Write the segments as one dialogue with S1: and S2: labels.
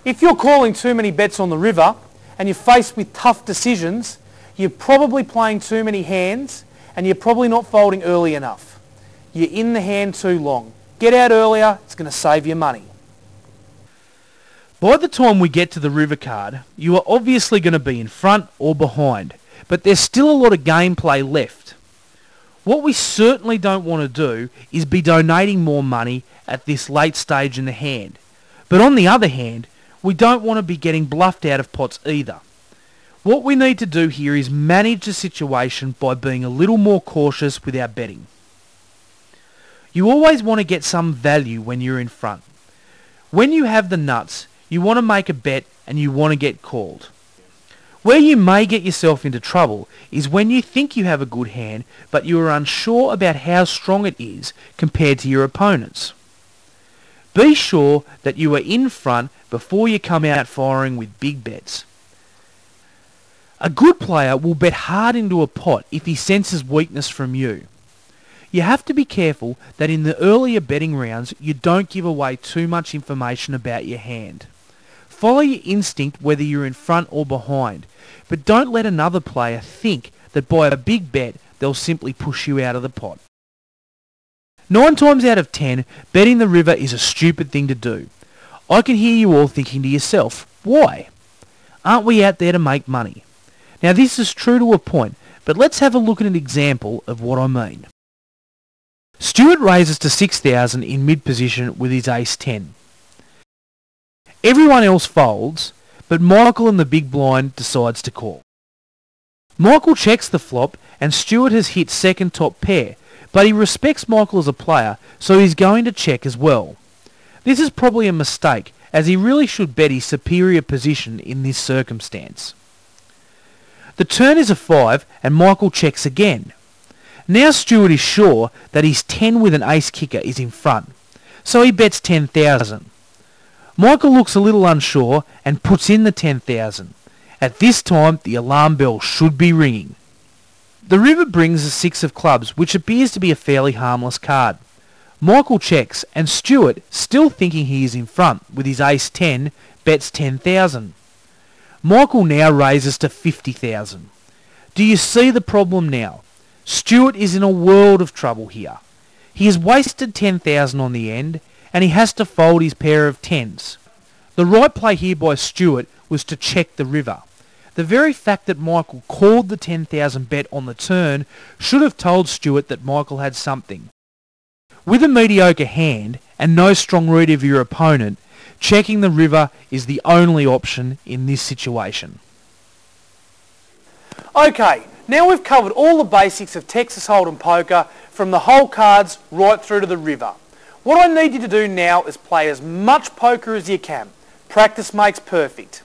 S1: If you're calling too many bets on the river and you're faced with tough decisions, you're probably playing too many hands and you're probably not folding early enough. You're in the hand too long. Get out earlier, it's going to save you money. By the time we get to the river card, you are obviously going to be in front or behind, but there's still a lot of gameplay left. What we certainly don't want to do is be donating more money at this late stage in the hand. But on the other hand, we don't want to be getting bluffed out of pots either. What we need to do here is manage the situation by being a little more cautious with our betting. You always want to get some value when you're in front. When you have the nuts, you want to make a bet and you want to get called. Where you may get yourself into trouble is when you think you have a good hand but you are unsure about how strong it is compared to your opponents. Be sure that you are in front before you come out firing with big bets. A good player will bet hard into a pot if he senses weakness from you. You have to be careful that in the earlier betting rounds you don't give away too much information about your hand. Follow your instinct whether you're in front or behind, but don't let another player think that by a big bet they'll simply push you out of the pot. 9 times out of 10, betting the river is a stupid thing to do. I can hear you all thinking to yourself, why? Aren't we out there to make money? Now this is true to a point, but let's have a look at an example of what I mean. Stuart raises to 6,000 in mid-position with his ace-10. Everyone else folds, but Michael in the big blind decides to call. Michael checks the flop and Stuart has hit second top pair, but he respects Michael as a player, so he's going to check as well. This is probably a mistake, as he really should bet his superior position in this circumstance. The turn is a 5 and Michael checks again. Now Stuart is sure that his 10 with an ace kicker is in front, so he bets 10,000. Michael looks a little unsure and puts in the 10,000. At this time, the alarm bell should be ringing. The river brings a 6 of clubs, which appears to be a fairly harmless card. Michael checks, and Stuart, still thinking he is in front with his ace-10, bets 10,000. Michael now raises to 50,000. Do you see the problem now? Stuart is in a world of trouble here. He has wasted 10,000 on the end, and he has to fold his pair of 10s. The right play here by Stuart was to check the river. The very fact that Michael called the 10,000 bet on the turn should have told Stuart that Michael had something. With a mediocre hand and no strong read of your opponent, checking the river is the only option in this situation. Okay, now we've covered all the basics of Texas Hold'em poker, from the hole cards right through to the river. What I need you to do now is play as much poker as you can. Practice makes perfect.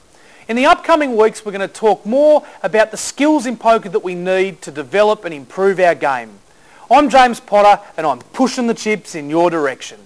S1: In the upcoming weeks, we're going to talk more about the skills in poker that we need to develop and improve our game. I'm James Potter and I'm pushing the chips in your direction.